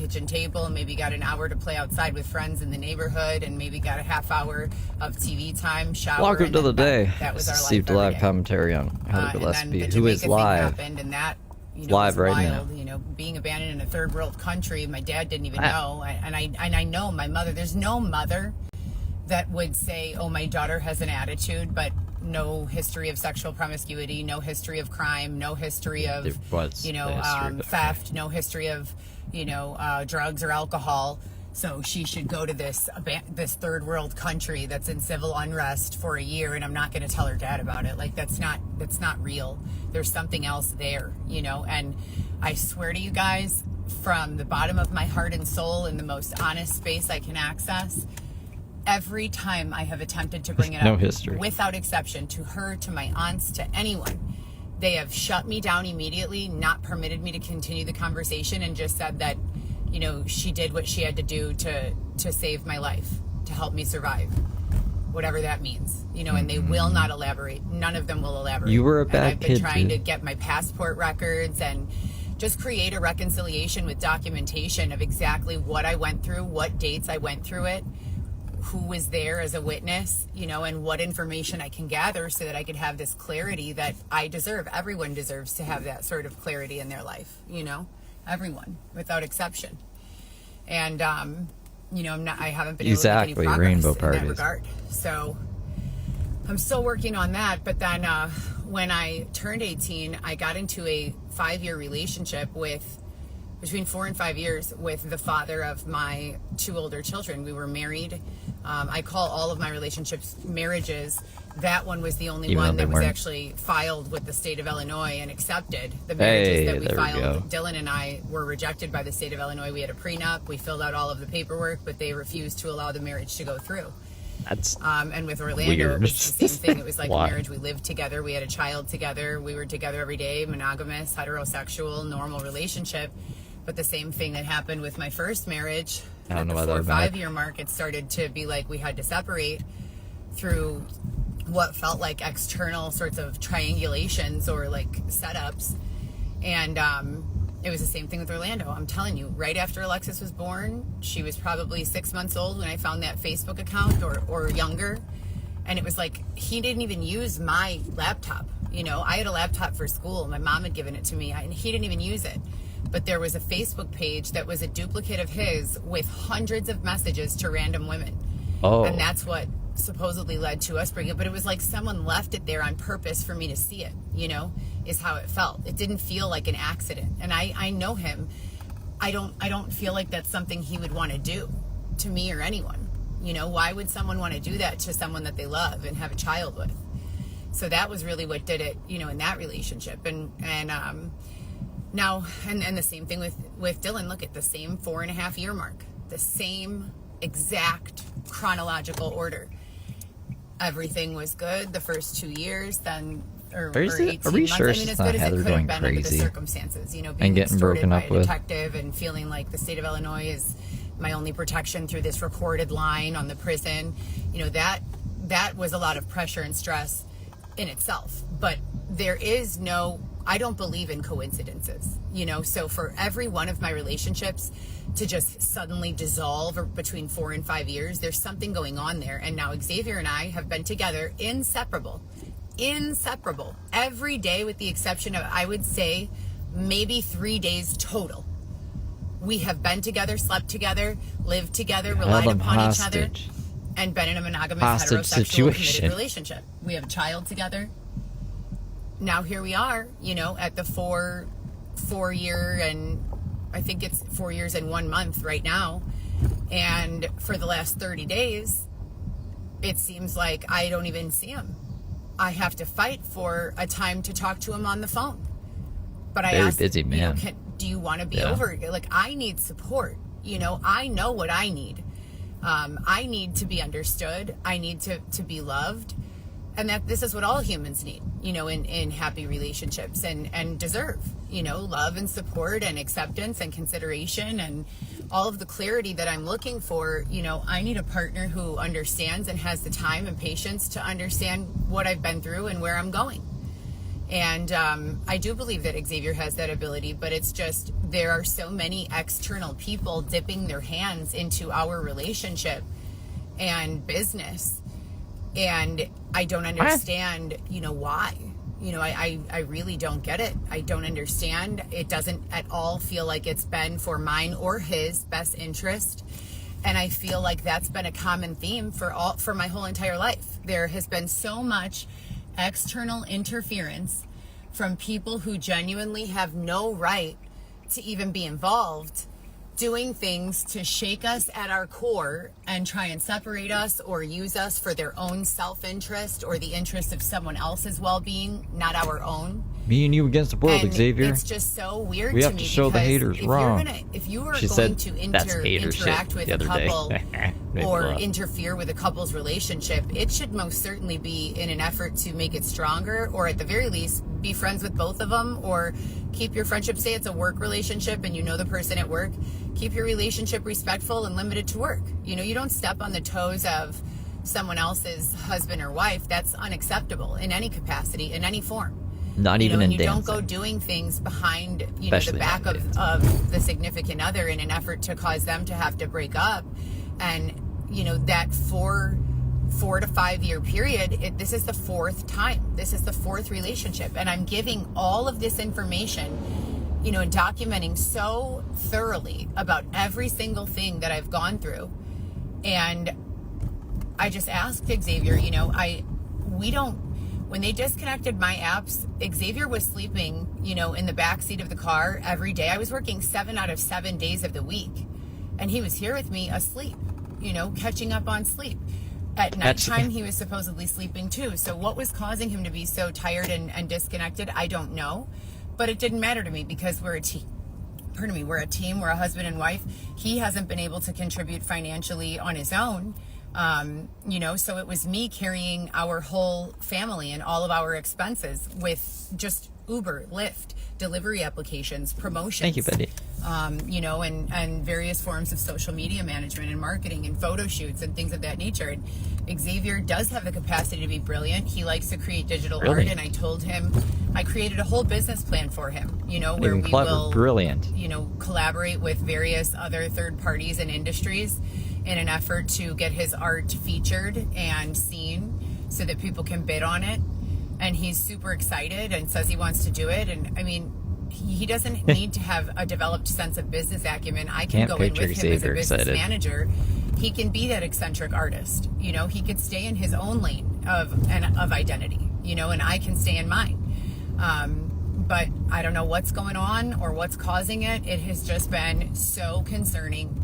kitchen table, and maybe got an hour to play outside with friends in the neighborhood, and maybe got a half hour of TV time, shower. Welcome to the day. That was our life. Received live commentary on how Gillespie, who is live. Happened, and that, live right wild, now. Being abandoned in a third world country. My dad didn't even know, and I know my mother. There's no mother that would say, "Oh, my daughter has an attitude," but no history of sexual promiscuity, no history of crime, no history of theft, no history of drugs or alcohol. So she should go to this third world country that's in civil unrest for a year, and I'm not going to tell her dad about it. Like, that's not real. There's something else there, and I swear to you guys, from the bottom of my heart and soul, in the most honest space I can access, every time I have attempted to bring it up, without exception, to her, to my aunts, to anyone, they have shut me down immediately, not permitted me to continue the conversation, and just said that, she did what she had to do to save my life, to help me survive, whatever that means, and they will not elaborate. None of them will elaborate. You were a bad I've been kid, trying too. to get my passport records and just create a reconciliation with documentation of exactly what I went through, what dates I went through it, who was there as a witness, and what information I can gather so that I could have this clarity that I deserve. Everyone deserves to have that sort of clarity in their life, everyone, without exception. And, I haven't been able to make any progress rainbow in parties. that regard. So I'm still working on that. But then when I turned 18, I got into a 5-year relationship between 4 and 5 years with the father of my 2 older children. We were married. I call all of my relationships marriages. That one was the only one that was actually filed with the state of Illinois and accepted. The marriages that we filed, Dylan and I, were rejected by the state of Illinois. We had a prenup. We filled out all of the paperwork, but they refused to allow the marriage to go through. That's and with Orlando, weird. it was the same thing. It was like a marriage. We lived together. We had a child together. We were together every day, monogamous, heterosexual, normal relationship. But the same thing that happened with my first marriage, at the 4 or 5 year mark, it started to be like we had to separate through what felt like external sorts of triangulations or like setups. And it was the same thing with Orlando. I'm telling you, right after Alexis was born, she was probably 6 months old when I found that Facebook account or younger. And it was like, he didn't even use my laptop. I had a laptop for school. My mom had given it to me, and he didn't even use it. But there was a Facebook page that was a duplicate of his with hundreds of messages to random women. Oh. And that's what supposedly led to us bringing it. But it was like someone left it there on purpose for me to see it, is how it felt. It didn't feel like an accident. And I know him. I don't feel like that's something he would want to do to me or anyone. Why would someone want to do that to someone that they love and have a child with? So that was really what did it, in that relationship. And now, and the same thing with Dylan. Look at the same 4.5 year mark, the same exact chronological order. Everything was good the first 2 years, then or 18 are we months. sure I mean, as good as it could have been under the crazy circumstances. Being and getting broken by up a with detective and feeling like the state of Illinois is my only protection through this recorded line on the prison. That was a lot of pressure and stress in itself. But there is I don't believe in coincidences, so for every one of my relationships to just suddenly dissolve between 4 and 5 years, there's something going on there. And now Xavier and I have been together inseparable every day, with the exception of, I would say, maybe 3 days total. We have been together, slept together, lived together, relied upon each other, and been in a monogamous heterosexual committed relationship. We have a child together. Now here we are, at the 4 year, and I think it's 4 years and 1 month right now. And for the last 30 days, it seems like I don't even see him. I have to fight for a time to talk to him on the phone. But I asked, busy man. Do you want to be over? Like, I need support. I know what I need. I need to be understood. I need to be loved. And that this is what all humans need, in happy relationships and deserve, love and support and acceptance and consideration and all of the clarity that I'm looking for. I need a partner who understands and has the time and patience to understand what I've been through and where I'm going. And I do believe that Xavier has that ability, but it's just there are so many external people dipping their hands into our relationship and business. And I don't understand, why. I really don't get it. I don't understand. It doesn't at all feel like it's been for mine or his best interest. And I feel like that's been a common theme for my whole entire life. There has been so much external interference from people who genuinely have no right to even be involved, doing things to shake us at our core and try and separate us or use us for their own self-interest or the interest of someone else's well-being, not our own. Me and you against the world, And Xavier. it's just so weird We to have me to show the because haters wrong. if you are She going said to that's hater shit interact with the a other day. couple Made me or laugh. interfere with a couple's relationship, it should most certainly be in an effort to make it stronger, or at the very least be friends with both of them, or keep your friendship, say it's a work relationship and you know the person at work, keep your relationship respectful and limited to work. You don't step on the toes of someone else's husband or wife. That's unacceptable in any capacity, in any form. Not even in and you dancing. don't go doing things behind the Especially back not in of the significant other in an effort to cause them to have to break up. And that 4 to 5 year period, this is the fourth time. This is the fourth relationship, and I'm giving all of this information, and documenting so thoroughly about every single thing that I've gone through. And I just asked Xavier, when they disconnected my apps, Xavier was sleeping, in the back seat of the car every day. I was working 7 out of 7 days of the week, and he was here with me asleep, catching up on sleep. At nighttime, he was supposedly sleeping too. So what was causing him to be so tired and disconnected, I don't know. But it didn't matter to me because we're a team. We're a team. We're a husband and wife. He hasn't been able to contribute financially on his own. So it was me carrying our whole family and all of our expenses with just Uber, Lyft, delivery applications, promotions. Thank you, Betty. And various forms of social media management and marketing and photo shoots and things of that nature. And Xavier does have the capacity to be brilliant. He likes to create digital art, and I told him, I created a whole business plan for him, where Even we clever, will, brilliant. collaborate with various other third parties and industries in an effort to get his art featured and seen so that people can bid on it. And he's super excited and says he wants to do it. And I mean, he doesn't need to have a developed sense of business acumen. I can Can't go in picture with him as a Xavier business excited. manager. He can be that eccentric artist. He could stay in his own lane of identity, and I can stay in mine. But I don't know what's going on or what's causing it. It has just been so concerning.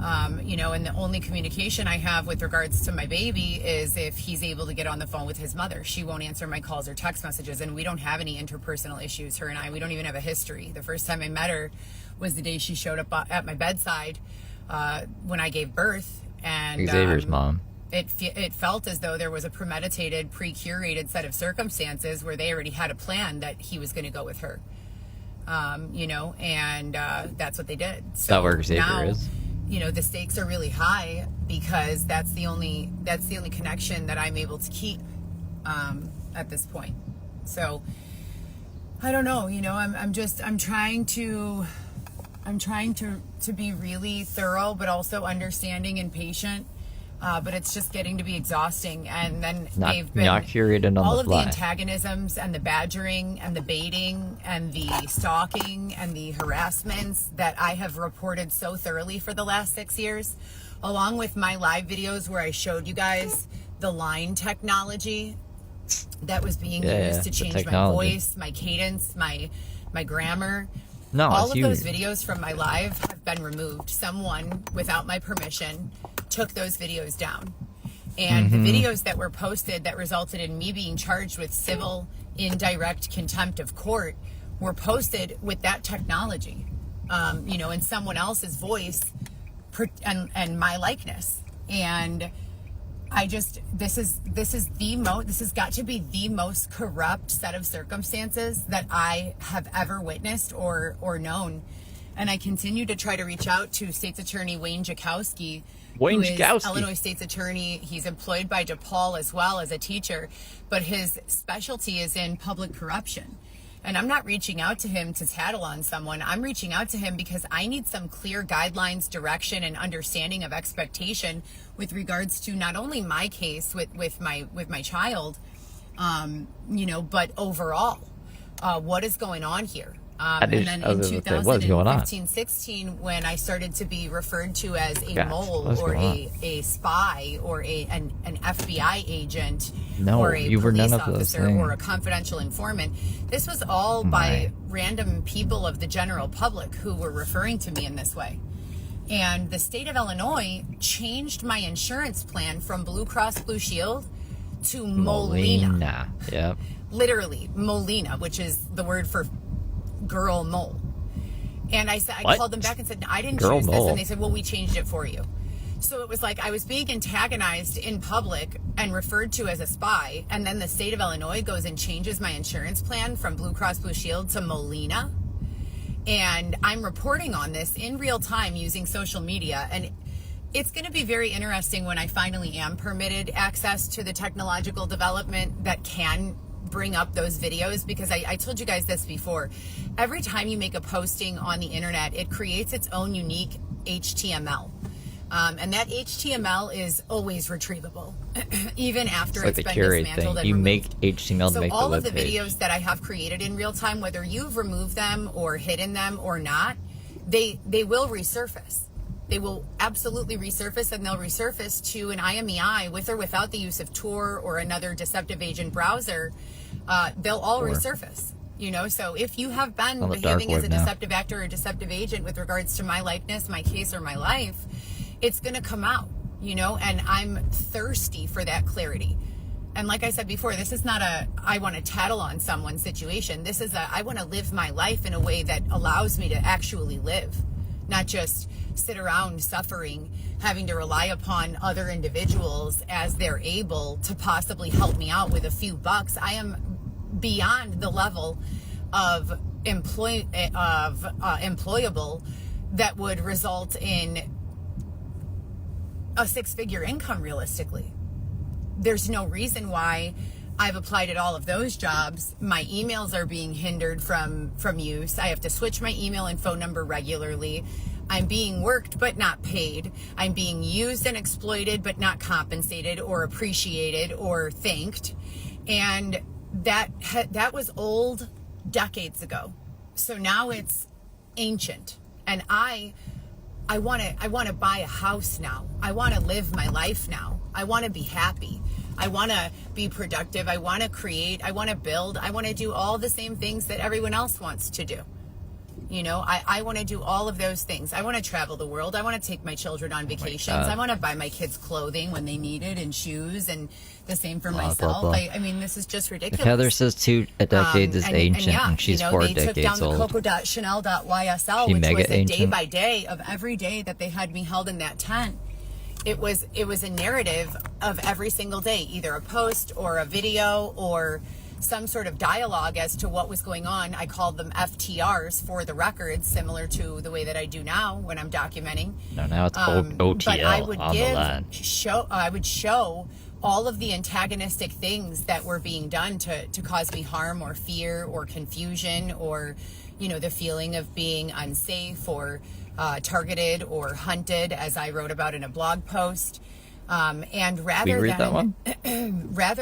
And the only communication I have with regards to my baby is if he's able to get on the phone with his mother. She won't answer my calls or text messages, and we don't have any interpersonal issues, her and I. We don't even have a history. The first time I met her was the day she showed up at my bedside when I gave birth. And Xavier's mom. It felt as though there was a premeditated, pre-curated set of circumstances where they already had a plan that he was going to go with her. And that's what they did. So That where Xavier now, is. The stakes are really high because that's the only connection that I'm able to keep at this point. So I don't know, I'm trying to be really thorough, but also understanding and patient. But it's just getting to be exhausting. And then they've been not curated on all the of fly. the antagonisms and the badgering and the baiting and the stalking and the harassments that I have reported so thoroughly for the last 6 years, along with my live videos where I showed you guys the line technology that was being used to the change my technology. voice, my cadence, my grammar. No, All it's of you. those videos from my live have been removed. Someone, without my permission, took those videos down. And the videos that were posted that resulted in me being charged with civil indirect contempt of court were posted with that technology, in someone else's voice and my likeness. And I just, this has got to be the most corrupt set of circumstances that I have ever witnessed or known. And I continue to try to reach out to State's Attorney Wayne Jakowski, Wayne who is Jakowski. Illinois State's Attorney. He's employed by DePaul as well as a teacher, but his specialty is in public corruption. And I'm not reaching out to him to tattle on someone. I'm reaching out to him because I need some clear guidelines, direction, and understanding of expectation with regards to not only my case with my child, but overall, what is going on here? And then in 2015-16, when I started to be referred to as a mole or a spy or an FBI agent or a police officer or a confidential informant, this was all by random people of the general public who were referring to me in this way. And the state of Illinois changed my insurance plan from Blue Cross Blue Shield to Molina. Yep. Literally, Molina, which is the word for girl mole. And I called them back and said, I didn't choose this. And they said, well, we changed it for you. So it was like I was being antagonized in public and referred to as a spy. And then the state of Illinois goes and changes my insurance plan from Blue Cross Blue Shield to Molina. And I'm reporting on this in real time using social media. And it's going to be very interesting when I finally am permitted access to the technological development that can bring up those videos, because I told you guys this before. Every time you make a posting on the internet, it creates its own unique HTML. And that HTML is always retrievable, even after it's been dismantled and you removed. make HTML to make the web page. So all of the videos that I have created in real time, whether you've removed them or hidden them or not, they will resurface. They will absolutely resurface, and they'll resurface to an IMEI with or without the use of Tor or another deceptive agent browser. They'll all resurface. So if you have been behaving as a deceptive actor or deceptive agent with regards to my likeness, my case, or my life, it's going to come out, and I'm thirsty for that clarity. And like I said before, this is not I want to tattle on someone's situation. This is I want to live my life in a way that allows me to actually live, not just sit around suffering, having to rely upon other individuals as they're able to possibly help me out with a few bucks. I am beyond the level of employable that would result in a six-figure income realistically. There's no reason why I've applied at all of those jobs. My emails are being hindered from use. I have to switch my email and phone number regularly. I'm being worked but not paid. I'm being used and exploited but not compensated or appreciated or thanked. And that was old decades ago. So now it's ancient. And I want to buy a house now. I want to live my life now. I want to be happy. I want to be productive. I want to create. I want to build. I want to do all the same things that everyone else wants to do. I want to do all of those things. I want to travel the world. I want to take my children on vacations. I want to buy my kids clothing when they need it and shoes, and the same for myself. I mean, this is just ridiculous. Heather says 2 decades is ancient, and she's 4 decades old. They took down the coco.chanel.ysl, which was a day by day of every day that they had me held in that tent. It was a narrative of every single day, either a post or a video or some sort of dialogue as to what was going on. I called them FTRs, for the records, similar to the way that I do now when I'm documenting. No, now it's OTL but I would on the line. I would show all of the antagonistic things that were being done to cause me harm or fear or confusion or, the feeling of being unsafe or targeted or hunted, as I wrote about in a blog post. And rather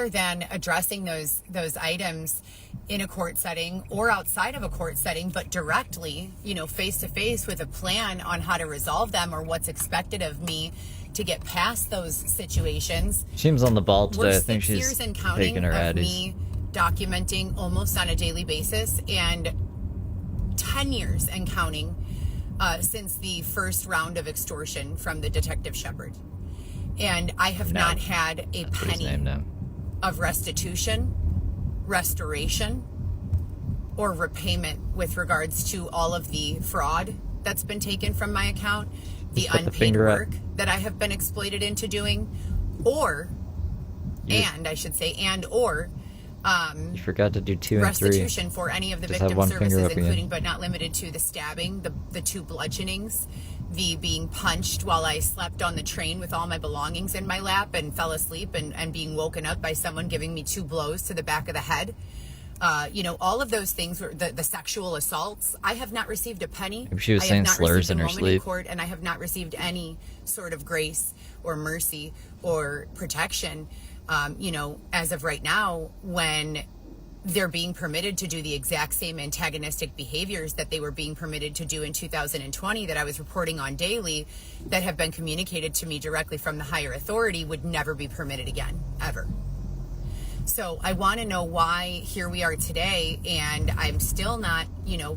than addressing those items in a court setting or outside of a court setting, but directly, face to face with a plan on how to resolve them or what's expected of me to get past those situations. Seems on the ball today. We're I think 6 she's years and counting taking her of Addies. me documenting almost on a daily basis, and 10 years and counting since the first round of extortion from the Detective Shepard. And I have not had a penny of restitution, restoration, or repayment with regards to all of the fraud that's been taken from my account, the unpaid work that I have been exploited into doing, or You forgot to do 2 and 3. Restitution for any of the Just have victim one finger services, up again. including but not limited to the stabbing, the 2 bludgeonings, the being punched while I slept on the train with all my belongings in my lap and fell asleep and being woken up by someone giving me 2 blows to the back of the head. All of those things were the sexual assaults. I have not received a penny. Maybe she was saying slurs in her sleep. Court, and I have not received any sort of grace or mercy or protection. As of right now, when they're being permitted to do the exact same antagonistic behaviors that they were being permitted to do in 2020 that I was reporting on daily, that have been communicated to me directly from the higher authority, would never be permitted again, ever. So I want to know why here we are today and I'm still not,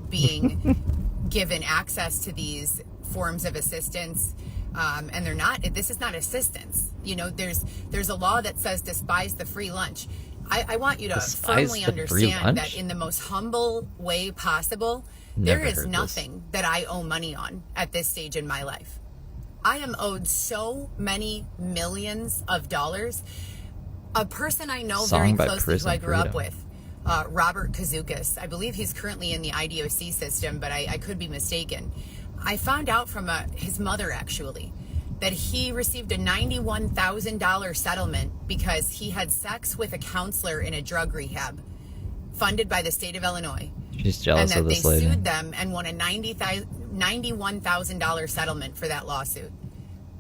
being given access to these forms of assistance. And this is not assistance. There's a law that says despise the free lunch. I want you to firmly understand that in the most humble way possible, there is nothing that I owe money on at this stage in my life. I am owed so many millions of dollars. A person I know very closely who I grew up with, Robert Kazukis, I believe he's currently in the IDOC system, but I could be mistaken. I found out from his mother, actually, that he received a $91,000 settlement because he had sex with a counselor in a drug rehab funded by the state of Illinois. She's jealous of this lady. And that they sued them and won a $91,000 settlement for that lawsuit.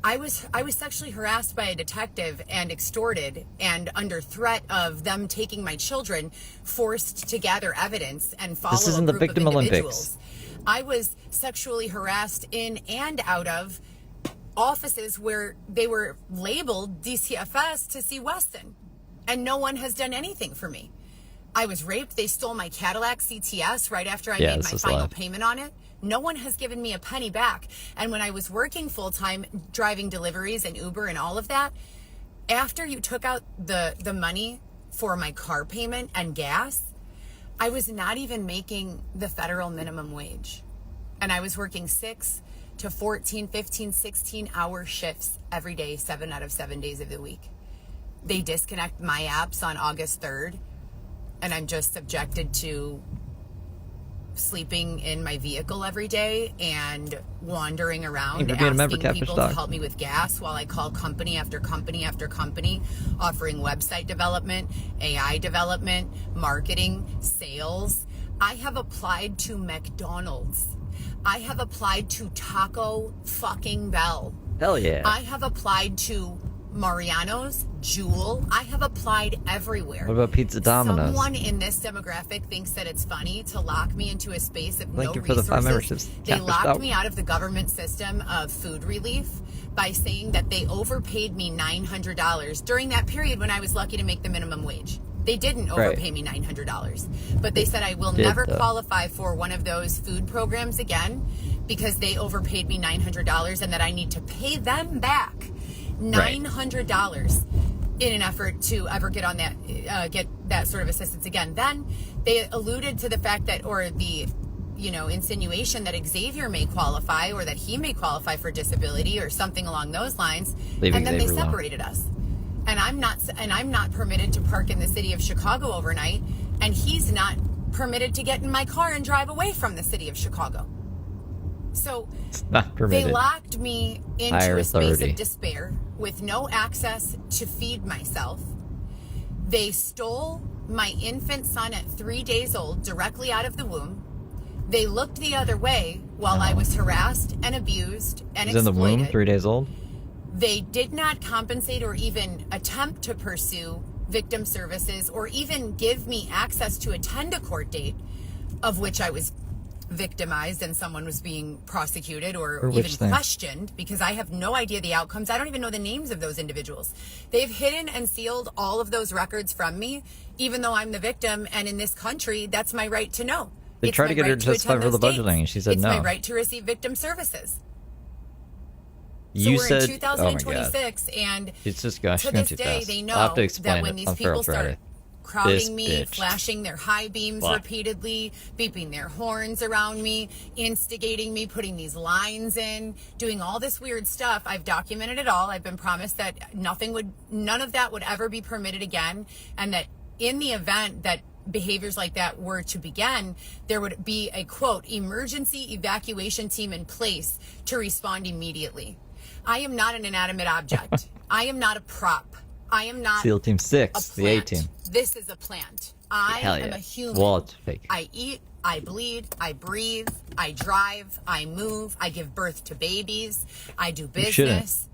I was sexually harassed by a detective and extorted and under threat of them taking my children, forced to gather evidence and follow This isn't a group the Victim of individuals. Olympics. I was sexually harassed in and out of offices where they were labeled DCFS to see Weston, and no one has done anything for me. I was raped. They stole my Cadillac CTS right after I made my final payment on it. No one has given me a penny back. And when I was working full-time, driving deliveries and Uber and all of that, after you took out the money for my car payment and gas, I was not even making the federal minimum wage. And I was working 6 to 14, 15, 16-hour shifts every day, 7 out of 7 days of the week. They disconnect my apps on August 3rd, and I'm just subjected to sleeping in my vehicle every day and wandering around asking people to help me with gas while I call company after company after company, offering website development, AI development, marketing, sales. I have applied to McDonald's. I have applied to Taco fucking Bell. Hell yeah. I have applied to Mariano's, Jewel. I have applied everywhere. What about Pizza Domino's? Someone in this demographic thinks that it's funny to lock me into a space of no for the 5 memberships. resources. They locked me out of the government system of food relief by saying that they overpaid me $900 during that period when I was lucky to make the minimum wage. They didn't overpay me $900, but they said I will never qualify for one of those food programs again because they overpaid me $900 and that I need to pay them back $900 in an effort to ever get on that, get that sort of assistance again. Then they alluded to the fact that, or the, insinuation that Xavier may qualify or that he may qualify for disability or something along those lines. And then they separated us. And I'm not permitted to park in the city of Chicago overnight, and he's not permitted to get in my car and drive away from the city of Chicago. So they locked me into a space of despair with no access to feed myself. They stole my infant son at 3 days old directly out of the womb. They looked the other way while I was harassed and abused and exploited. He's in the womb, 3 days old? They did not compensate or even attempt to pursue victim services or even give me access to attend a court date of which I was victimized and someone was being prosecuted or even questioned, because I have no idea the outcomes. I don't even know the names of those individuals. They've hidden and sealed all of those records from me, even though I'm the victim, and in this country, that's my right to know. They tried to get her to testify for the budgeting, and she said no. It's my right to receive victim services. You so we're in 2026, and it's just gosh, to this day, they know that when these people start crowding me, flashing their high beams repeatedly, beeping their horns around me, instigating me, putting these lines in, doing all this weird stuff, I've documented it all. I've been promised that none of that would ever be permitted again, and that in the event that behaviors like that were to begin, there would be a, quote, emergency evacuation team in place to respond immediately. I am not an inanimate object. I am not a prop. I am not SEAL Team 6, the A-Team. This is a plant. I am a human. Well, it's fake. I eat, I bleed, I breathe, I drive, I move, I give birth to babies, I do business.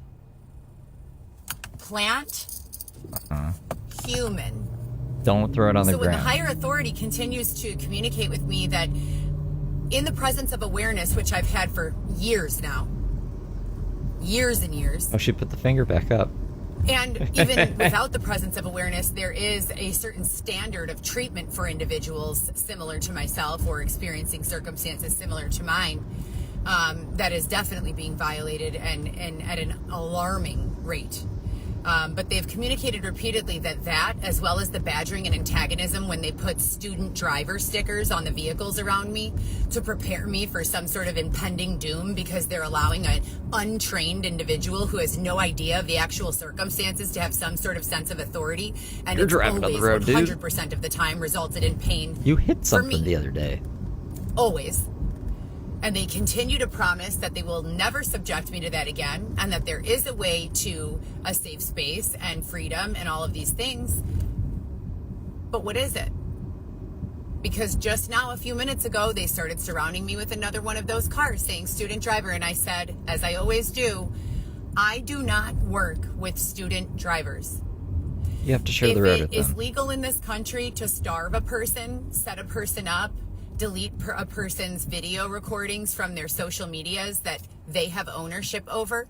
Plant, human. Don't throw it on the ground. So when the ground. higher authority continues to communicate with me that in the presence of awareness, which I've had for years now, years and years. Oh, she put the finger back up. And even without the presence of awareness, there is a certain standard of treatment for individuals similar to myself or experiencing circumstances similar to mine that is definitely being violated and at an alarming rate. But they've communicated repeatedly that as well as the badgering and antagonism when they put student driver stickers on the vehicles around me to prepare me for some sort of impending doom because they're allowing an untrained individual who has no idea of the actual circumstances to have some sort of sense of authority. And You're driving on the road, 100% of the time resulted in pain. You hit something the other day. Always. And they continue to promise that they will never subject me to that again and that there is a way to a safe space and freedom and all of these things. But what is it? Because just now, a few minutes ago, they started surrounding me with another one of those cars saying student driver. And I said, as I always do, I do not work with student drivers. You have to share the road with them. If it is legal in this country to starve a person, set a person up, delete a person's video recordings from their social medias that they have ownership over.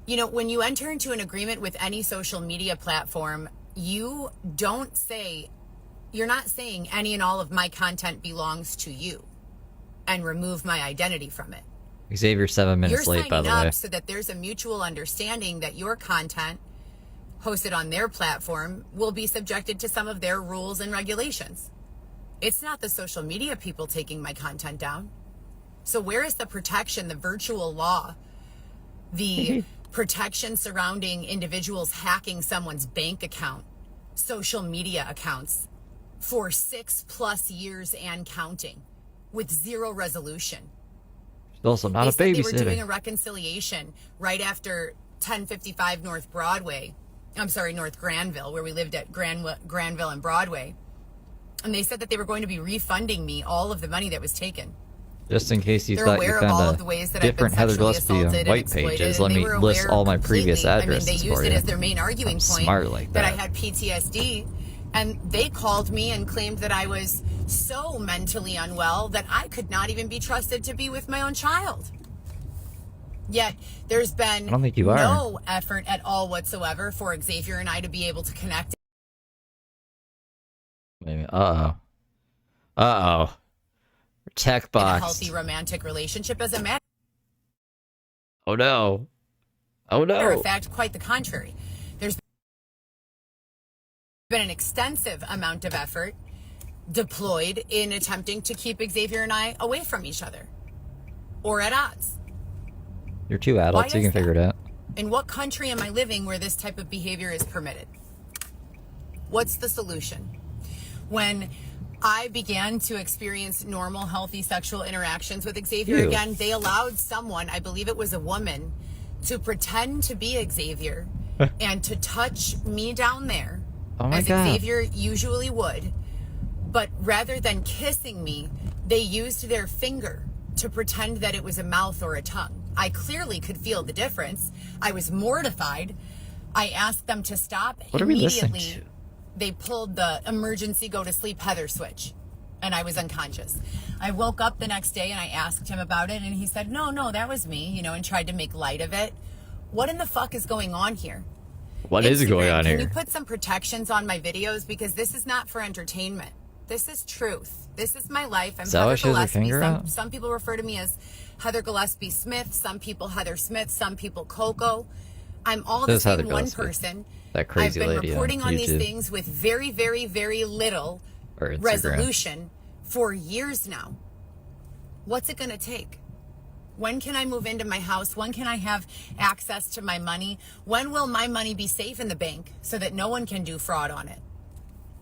You know, when you enter into an agreement with any social media platform, you're not saying any and all of my content belongs to you and remove my identity from it. Xavier 7 minutes late, by the way. You're signing up so that there's a mutual understanding that your content hosted on their platform will be subjected to some of their rules and regulations. It's not the social media people taking my content down. So where is the protection, the virtual law, the protection surrounding individuals hacking someone's bank account, social media accounts for 6+ years and counting with zero resolution? She's also not a babysitter. They were doing a reconciliation right after 1055 North Granville, where we lived at Granville and Broadway. And they said that they were going to be refunding me all of the money that was taken. Just in case you They're thought you found a different Heather Gillespie on White Pages, let me list all my previous addresses for you. They used it as their main arguing point smart like that I had PTSD. And they called me and claimed that I was so mentally unwell that I could not even be trusted to be with my own child. Yet there's been no effort at all whatsoever for Xavier and I to be able to connect. Maybe. Tech box. In a healthy romantic relationship as a matter. Oh no. Matter of fact, quite the contrary. There's been an extensive amount of effort deployed in attempting to keep Xavier and I away from each other or at odds. You're two adults, you can figure it out. In what country am I living where this type of behavior is permitted? What's the solution? When I began to experience normal, healthy sexual interactions with Xavier again, they allowed someone, I believe it was a woman, to pretend to be Xavier and to touch me down there, as Xavier usually would. But rather than kissing me, they used their finger to pretend that it was a mouth or a tongue. I clearly could feel the difference. I was mortified. I asked them to stop. What are we listening to? They pulled the emergency go to sleep Heather switch, and I was unconscious. I woke up the next day and I asked him about it, and he said, no, that was me, and tried to make light of it. What in the fuck is going on here? What is going on here? Can you put some protections on my videos? Because this is not for entertainment. This is truth. This is my life. I'm Heather Gillespie. Some people refer to me as Heather Gillespie Smith. Some people Heather Smith. Some people Coco. I'm all the same one person. That crazy lady. I've been reporting on these things with very, very, very little resolution for years now. What's it going to take? When can I move into my house? When can I have access to my money? When will my money be safe in the bank so that no one can do fraud on it?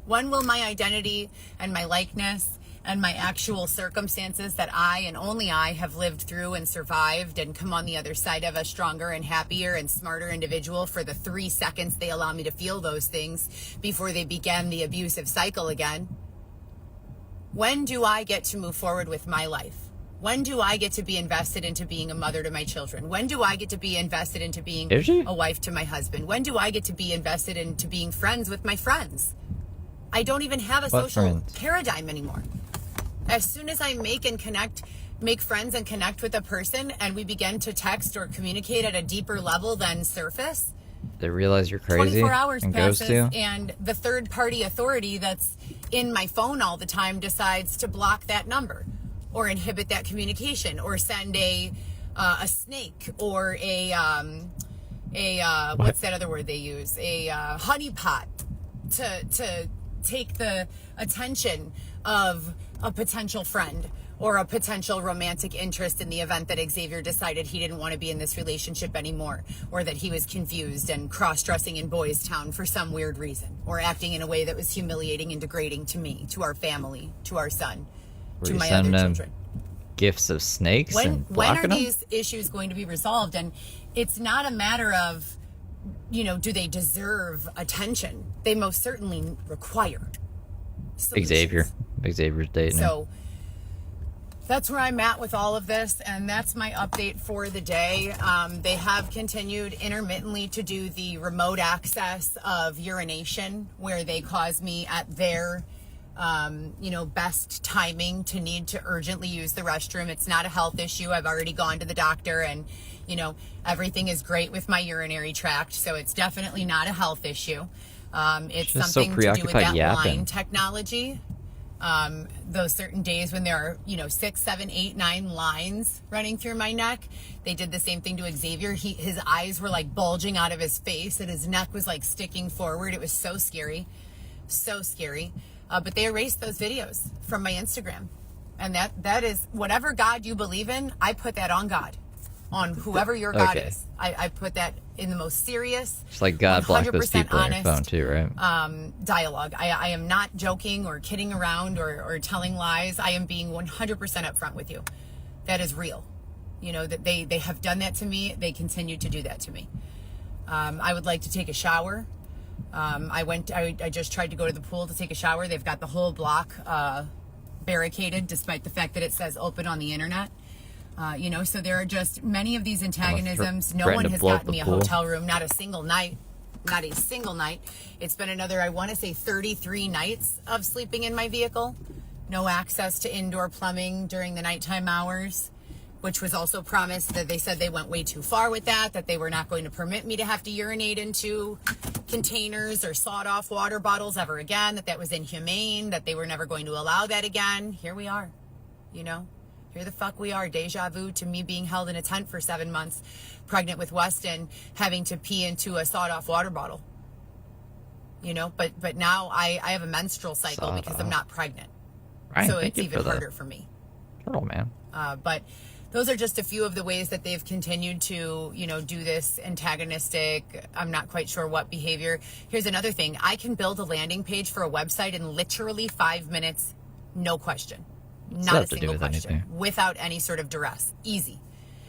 When will my identity and my likeness and my actual circumstances that I and only I have lived through and survived and come on the other side of a stronger and happier and smarter individual for the 3 seconds they allow me to feel those things before they begin the abusive cycle again? When do I get to move forward with my life? When do I get to be invested into being a mother to my children? When do I get to be invested into being a wife to my husband? When do I get to be invested into being friends with my friends? I don't even have a social paradigm anymore. As soon as I make friends and connect with a person and we begin to text or communicate at a deeper level than surface, they realize you're crazy 24 hours and passes ghost you. And the third party authority that's in my phone all the time decides to block that number or inhibit that communication or send a snake or what's that other word they use? A honeypot to take the attention of a potential friend or a potential romantic interest in the event that Xavier decided he didn't want to be in this relationship anymore, or that he was confused and cross-dressing in Boys Town for some weird reason, or acting in a way that was humiliating and degrading to me, to our family, to our son, to my other children. Gifts of snakes when are these issues going to be resolved? And it's not a matter of, do they deserve attention? They most certainly require solutions. Xavier's dating. So that's where I'm at with all of this, and that's my update for the day. They have continued intermittently to do the remote access of urination, where they cause me at their best timing to need to urgently use the restroom. It's not a health issue. I've already gone to the doctor, and everything is great with my urinary tract, so it's definitely not a health issue. It's something to do with that line technology. Those certain days when there are, 6, 7, 8, 9 lines running through my neck. They did the same thing to Xavier. His eyes were like bulging out of his face and his neck was like sticking forward. It was so scary. So scary. But they erased those videos from my Instagram. And that is whatever God you believe in, I put that on God. On whoever your God is. I put that in the most serious, it's like God blocked those people on your phone too, right? Dialogue. I am not joking or kidding around or telling lies. I am being 100% upfront with you. That is real. That they have done that to me. They continue to do that to me. I would like to take a shower. I just tried to go to the pool to take a shower. They've got the whole block barricaded, despite the fact that it says open on the internet. So there are just many of these antagonisms. No one has gotten me a hotel room, not a single night. It's been another, I want to say 33 nights of sleeping in my vehicle. No access to indoor plumbing during the nighttime hours, which was also promised. That they said they went way too far with that they were not going to permit me to have to urinate into containers or sawed off water bottles ever again, that was inhumane, that they were never going to allow that again. Here we are, Here the fuck we are, deja vu to me being held in a tent for 7 months, pregnant with Weston, having to pee into a sawed-off water bottle. But now I have a menstrual cycle because I'm not pregnant. Right, so it's even harder for me. Oh, man. But those are just a few of the ways that they've continued to, do this antagonistic, I'm not quite sure what behavior. Here's another thing. I can build a landing page for a website in literally 5 minutes, no question. Not a single question. Without any sort of duress. Easy.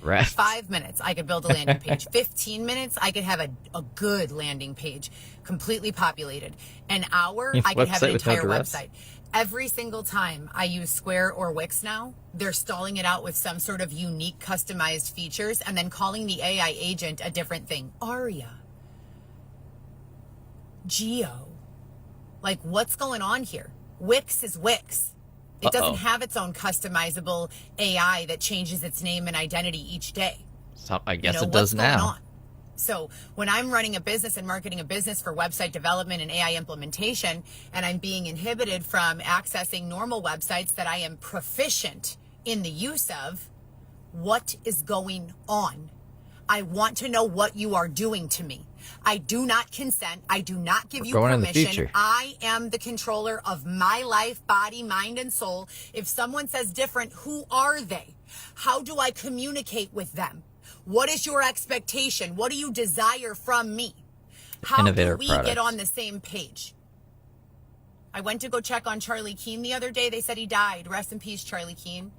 Right. 5 minutes, I could build a landing page. 15 minutes, I could have a good landing page, completely populated. An hour, I could have an entire website. Every single time I use Square or Wix now, they're stalling it out with some sort of unique customized features and then calling the AI agent a different thing. Aria. Geo. Like, what's going on here? Wix is Wix. It doesn't have its own customizable AI that changes its name and identity each day. So I guess it does now. So when I'm running a business and marketing a business for website development and AI implementation, and I'm being inhibited from accessing normal websites that I am proficient in the use of, what is going on? I want to know what you are doing to me. I do not consent. I do not give you permission. I am the controller of my life, body, mind, and soul. If someone says different, who are they? How do I communicate with them? What is your expectation? What do you desire from me? How do we get on the same page? I went to go check on Charlie Keene the other day. They said he died. Rest in peace, Charlie Keene.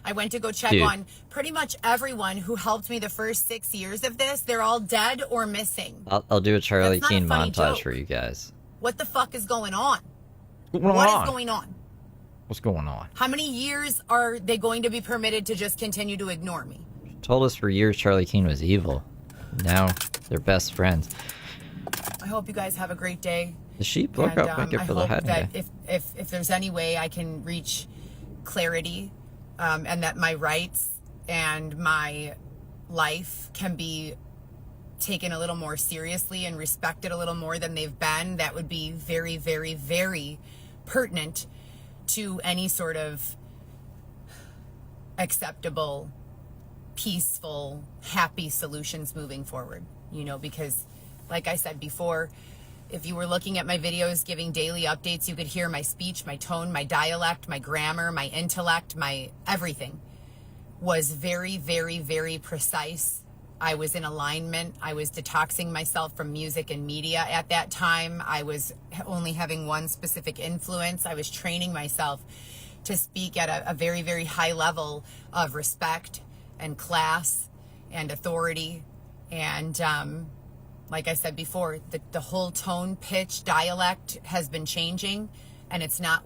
I went to go check on pretty much everyone who helped me the first 6 years of this. They're all dead or missing. I'll do a Charlie Keene montage for you guys. What the fuck is going on? What is going on? What's going on? How many years are they going to be permitted to just continue to ignore me? Told us for years Charlie Keene was evil. Now they're best friends. I hope you guys have a great day. The sheep look up. Thank you for the head. I hope that if there's any way I can reach clarity, and that my rights and my life can be taken a little more seriously and respected a little more than they've been, that would be very, very, very pertinent to any sort of acceptable, peaceful, happy solutions moving forward. You know, because like I said before, if you were looking at my videos giving daily updates, you could hear my speech, my tone, my dialect, my grammar, my intellect, my everything was very, very, very precise. I was in alignment. I was detoxing myself from music and media at that time. I was only having one specific influence. I was training myself to speak at a very, very high level of respect and class and authority. And like I said before, the whole tone, pitch, dialect has been changing, and it's not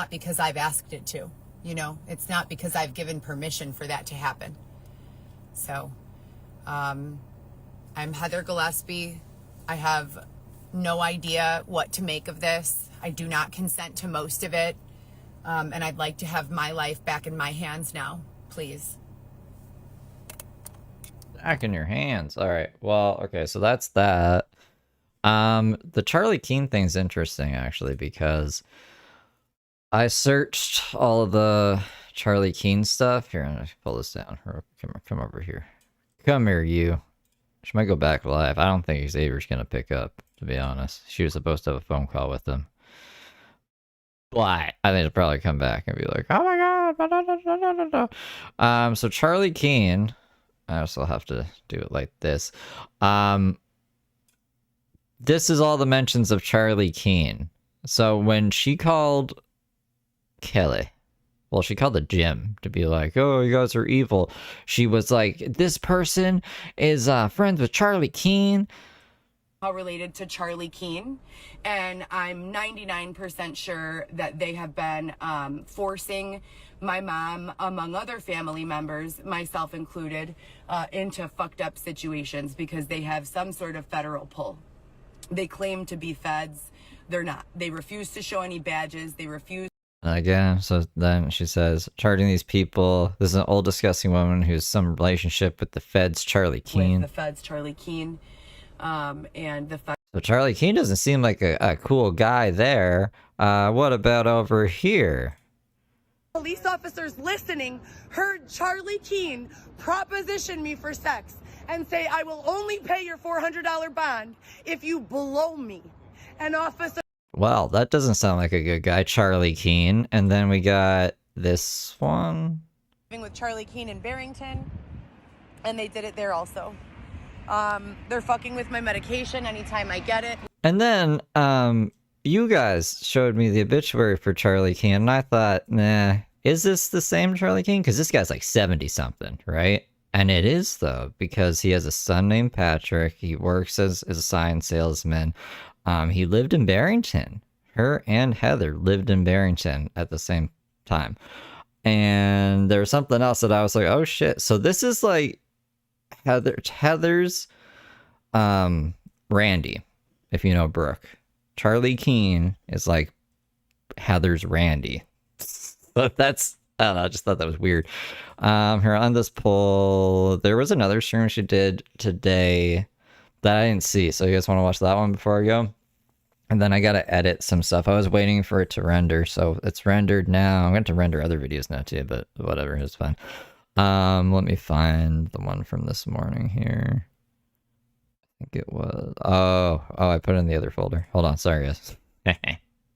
because I've asked it to, you know, it's not because I've given permission for that to happen. So, I'm Heather Gillespie. I have no idea what to make of this. I do not consent to most of it. And I'd like to have my life back in my hands now, please. Back in your hands. All right. Well, okay. So that's that. The Charlie Keene thing's interesting actually, because I searched all of the Charlie Keene stuff. Here, I'm gonna pull this down. Come over here. Come here, you. She might go back live. I don't think Xavier's gonna pick up, to be honest. She was supposed to have a phone call with him. But I think she'll probably come back and be like, oh my god. So Charlie Keene. I also have to do it like this. This is all the mentions of Charlie Keene. So when she called Kelly, well, she called the gym to be like, oh, you guys are evil. She was like, this person is friends with Charlie Keene. Related to Charlie Keene, and I'm 99% sure that they have been forcing my mom, among other family members, myself included, into fucked up situations because they have some sort of federal pull. They claim to be feds. They're not. They refuse to show any badges. They refuse. Again, so then she says, charging these people. This is an old disgusting woman who's some relationship with the feds, Charlie Keene. With the feds, Charlie Keene. And the fact. So Charlie Keene doesn't seem like a cool guy there. What about over here? Police officers listening heard Charlie Keene proposition me for sex and say, I will only pay your $400 bond if you blow me. An officer. Well, that doesn't sound like a good guy, Charlie Keene. And then we got this one. With Charlie Keene in Barrington, and they did it there also. They're fucking with my medication anytime I get it. And then, you guys showed me the obituary for Charlie Keene, and I thought, nah, is this the same Charlie Keene? Because this guy's like 70-something, right? And it is, though, because he has a son named Patrick. He works as a sign salesman. He lived in Barrington. Her and Heather lived in Barrington at the same time. And there was something else that I was like, oh, shit. So this is like Heather's Randy, if you know Brooke. Charlie Keene is like Heather's Randy. But that's, I don't know, I just thought that was weird. Here on this poll, there was another stream she did today that I didn't see. So you guys want to watch that one before I go? And then I got to edit some stuff. I was waiting for it to render. So it's rendered now. I'm going to render other videos now too, but whatever, it's fine. Let me find the one from this morning here. I think it was, oh, I put it in the other folder. Hold on, sorry guys. Give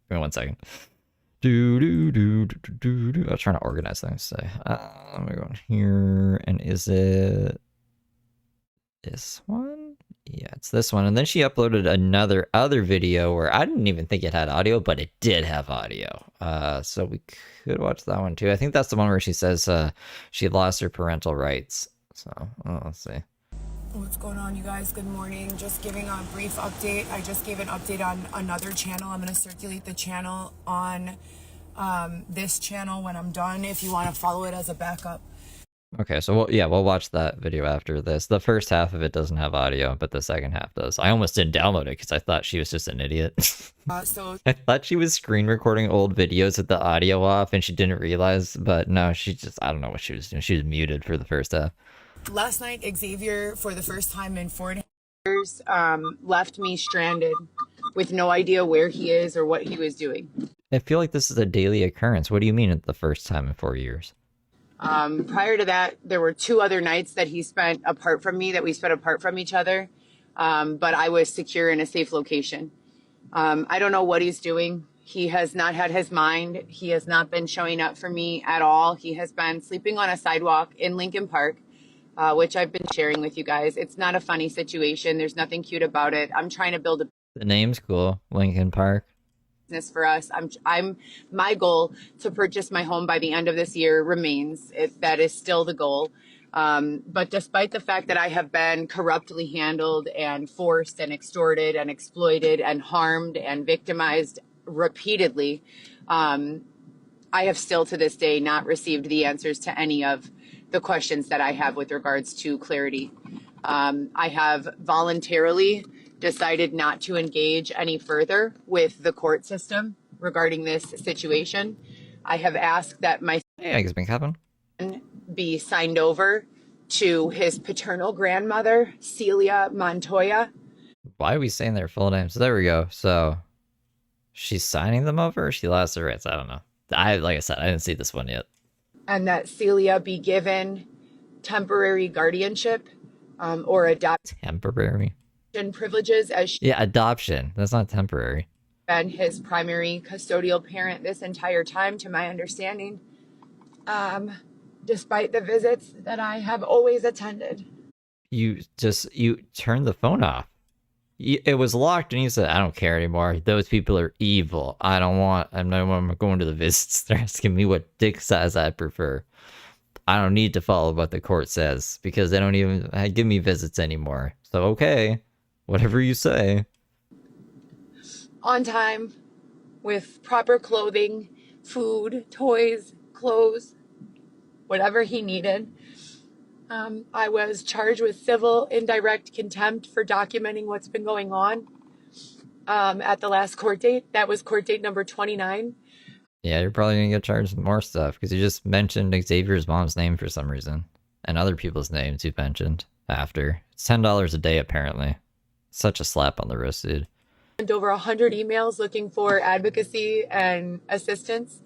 me 1 second. I was trying to organize things today. Let me go in here, and is it this one? Yeah, it's this one. And then she uploaded another other video where I didn't even think it had audio, but it did have audio. So we could watch that one too. I think that's the one where she says she lost her parental rights. So let's see. What's going on, you guys? Good morning. Just giving a brief update. I just gave an update on another channel. I'm going to circulate the channel on this channel when I'm done if you want to follow it as a backup. Okay, so we'll watch that video after this. The first half of it doesn't have audio, but the second half does. I almost didn't download it because I thought she was just an idiot. So I thought she was screen recording old videos with the audio off and she didn't realize, but no, I don't know what she was doing. She was muted for the first half. last night, Xavier, for the first time in 4 years, left me stranded with no idea where he is or what he was doing. I feel like this is a daily occurrence. What do you mean at the first time in 4 years? Prior to that, there were 2 other nights that he spent apart from me, that we spent apart from each other. But I was secure in a safe location. I don't know what he's doing. He has not had his mind. He has not been showing up for me at all. He has been sleeping on a sidewalk in Lincoln Park, which I've been sharing with you guys. It's not a funny situation. There's nothing cute about it. I'm trying to build a The name's cool. Lincoln Park. business for us. My goal to purchase my home by the end of this year remains. That is still the goal. But despite the fact that I have been corruptly handled and forced and extorted and exploited and harmed and victimized repeatedly, I have still to this day not received the answers to any of the questions that I have with regards to clarity. I have voluntarily decided not to engage any further with the court system regarding this situation. I have asked that my Hey, I guess been Kevin. son be signed over to his paternal grandmother, Celia Montoya. Why are we saying their full names? So there we go. So she's signing them over or she lost her rights? I don't know. Like I said, I didn't see this one yet. And that Celia be given temporary guardianship or adoption Temporary? privileges as she Yeah, adoption. That's not temporary. been his primary custodial parent this entire time, to my understanding, despite the visits that I have always attended. You turned the phone off. It was locked and you said, I don't care anymore. Those people are evil. I'm not going to the visits. They're asking me what dick size I prefer. I don't need to follow what the court says because they don't even give me visits anymore. So, okay, whatever you say. On time, with proper clothing, food, toys, clothes, whatever he needed. I was charged with civil indirect contempt for documenting what's been going on at the last court date. That was court date number 29. Yeah, you're probably going to get charged with more stuff because you just mentioned Xavier's mom's name for some reason. And other people's names you've mentioned after. It's $10 a day, apparently. Such a slap on the wrist, dude. And over 100 emails looking for advocacy and assistance.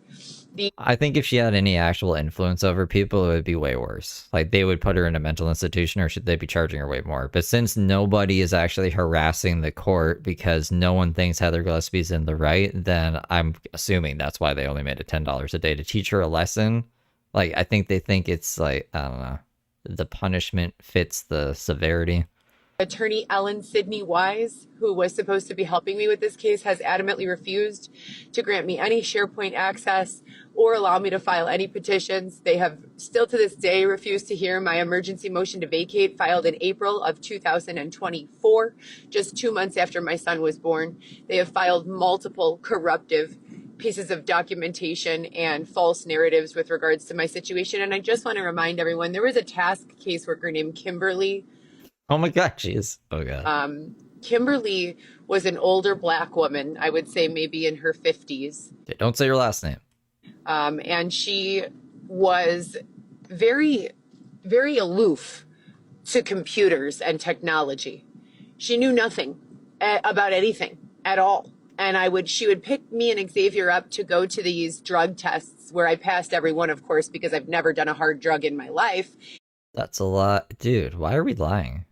I think if she had any actual influence over people, it would be way worse. Like, they would put her in a mental institution or should they be charging her way more? But since nobody is actually harassing the court because no one thinks Heather Gillespie's in the right, then I'm assuming that's why they only made it $10 a day to teach her a lesson. Like, I think they think it's like, I don't know, the punishment fits the severity. Attorney Ellen Sidney Wise, who was supposed to be helping me with this case, has adamantly refused to grant me any SharePoint access or allow me to file any petitions. They have still to this day refused to hear my emergency motion to vacate filed in April of 2024, just 2 months after my son was born. They have filed multiple corruptive pieces of documentation and false narratives with regards to my situation. And I just want to remind everyone, there was a task caseworker named Kimberly. Oh my god, jeez. Oh god. Kimberly was an older Black woman, I would say maybe in her 50s. Okay, don't say your last name. And she was very, very aloof to computers and technology. She knew nothing about anything at all. And she would pick me and Xavier up to go to these drug tests where I passed every one, of course, because I've never done a hard drug in my life. That's a lot. Dude, why are we lying?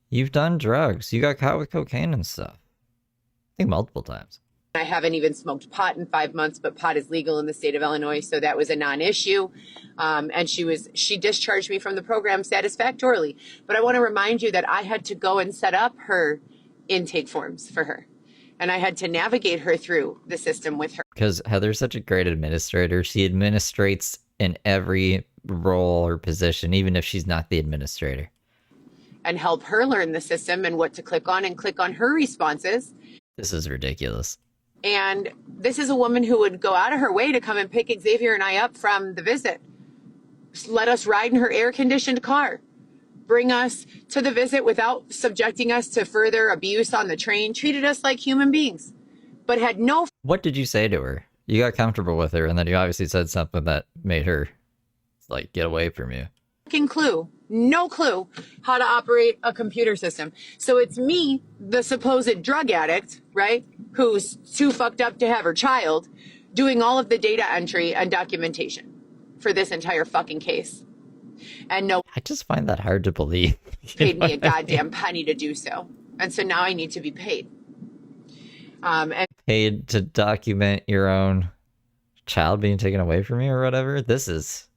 You've done drugs. You got caught with cocaine and stuff. I think multiple times. I haven't even smoked pot in 5 months, but pot is legal in the state of Illinois, so that was a non-issue. And she discharged me from the program satisfactorily. But I want to remind you that I had to go and set up her intake forms for her. And I had to navigate her through the system with her. Because Heather's such a great administrator. She administrates in every role or position, even if she's not the administrator. And help her learn the system and what to click on and click on her responses. This is ridiculous. And this is a woman who would go out of her way to come and pick Xavier and I up from the visit. Let us ride in her air-conditioned car. Bring us to the visit without subjecting us to further abuse on the train. Treated us like human beings. But had no... What did you say to her? You got comfortable with her, and then you obviously said something that made her, like, get away from you. Clue. No clue how to operate a computer system. So it's me, the supposed drug addict, right, who's too fucked up to have her child, doing all of the data entry and documentation for this entire fucking case. And no, I just find that hard to believe. paid me a goddamn penny to do so. And so now I need to be paid. And Paid to document your own child being taken away from you or whatever? This is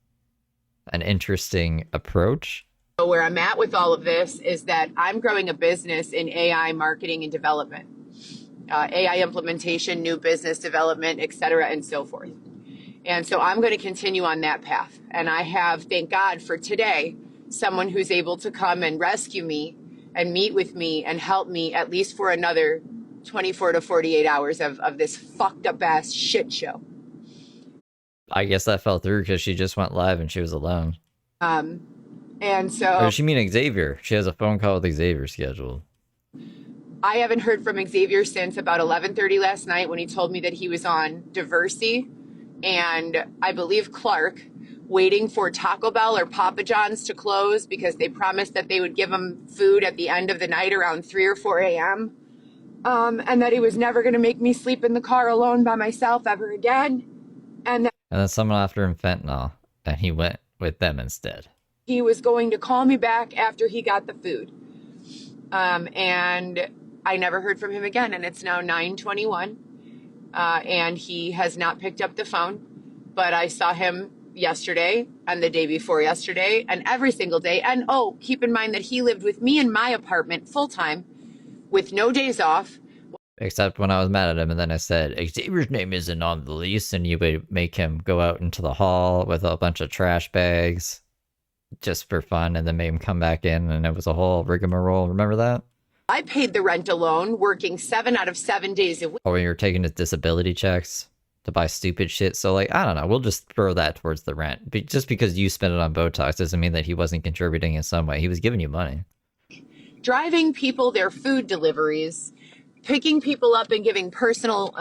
an interesting approach. where I'm at with all of this is that I'm growing a business in AI marketing and development, AI implementation, new business development, et cetera, and so forth. And so I'm going to continue on that path. And I have, thank God for today, someone who's able to come and rescue me and meet with me and help me at least for another 24 to 48 hours of this fucked up ass shit show. I guess that fell through because she just went live and she was alone. And so... Or does she mean Xavier? She has a phone call with Xavier scheduled. I haven't heard from Xavier since about 11:30 last night when he told me that he was on Diversey and I believe Clark, waiting for Taco Bell or Papa John's to close because they promised that they would give him food at the end of the night around 3 or 4 a.m. And that he was never going to make me sleep in the car alone by myself ever again. And that And then someone offered him fentanyl, and he went with them instead. he was going to call me back after he got the food. And I never heard from him again, and it's now 9:21, and he has not picked up the phone. But I saw him yesterday and the day before yesterday and every single day. And oh, keep in mind that he lived with me in my apartment full-time with no days off. Except when I was mad at him, and then I said, Xavier's name isn't on the lease, and you would make him go out into the hall with a bunch of trash bags just for fun, and then make him come back in, and it was a whole rigmarole. Remember that? I paid the rent alone, working 7 out of 7 days a week. Or when you were taking his disability checks to buy stupid shit. So, like, I don't know. We'll just throw that towards the rent. Just because you spent it on Botox doesn't mean that he wasn't contributing in some way. He was giving you money. Driving people their food deliveries, picking people up and giving personal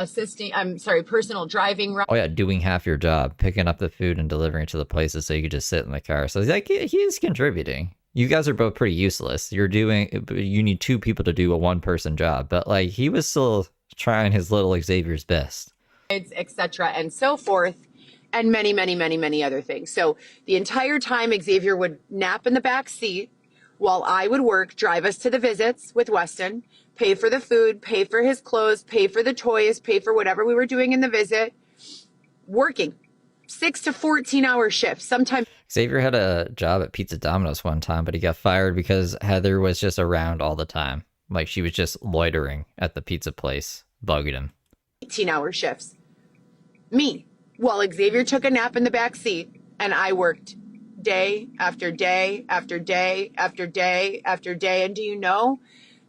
driving rides. Oh, yeah, doing half your job, picking up the food and delivering it to the places so you could just sit in the car. So, he's like, he is contributing. You guys are both pretty useless. You need 2 people to do a 1-person job. But, like, he was still trying his little Xavier's best. Etc. and so forth, and many, many, many, many other things. So the entire time Xavier would nap in the back seat while I would work, drive us to the visits with Weston, pay for the food, pay for his clothes, pay for the toys, pay for whatever we were doing in the visit, working 6 to 14-hour shifts. Sometimes Xavier had a job at Pizza Domino's one time, but he got fired because Heather was just around all the time. Like, she was just loitering at the pizza place, bugging him. 18-hour shifts. Me, while Xavier took a nap in the back seat, and I worked day after day after day after day after day. And do you know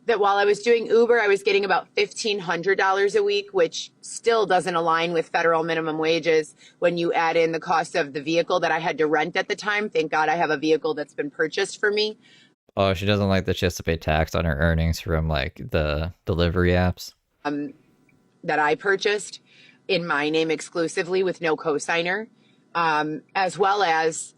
that while I was doing Uber, I was getting about $1,500 a week, which still doesn't align with federal minimum wages when you add in the cost of the vehicle that I had to rent at the time. Thank God I have a vehicle that's been purchased for me. Oh, she doesn't like that she has to pay tax on her earnings from, like, the delivery apps. That I purchased in my name exclusively with no cosigner, as well as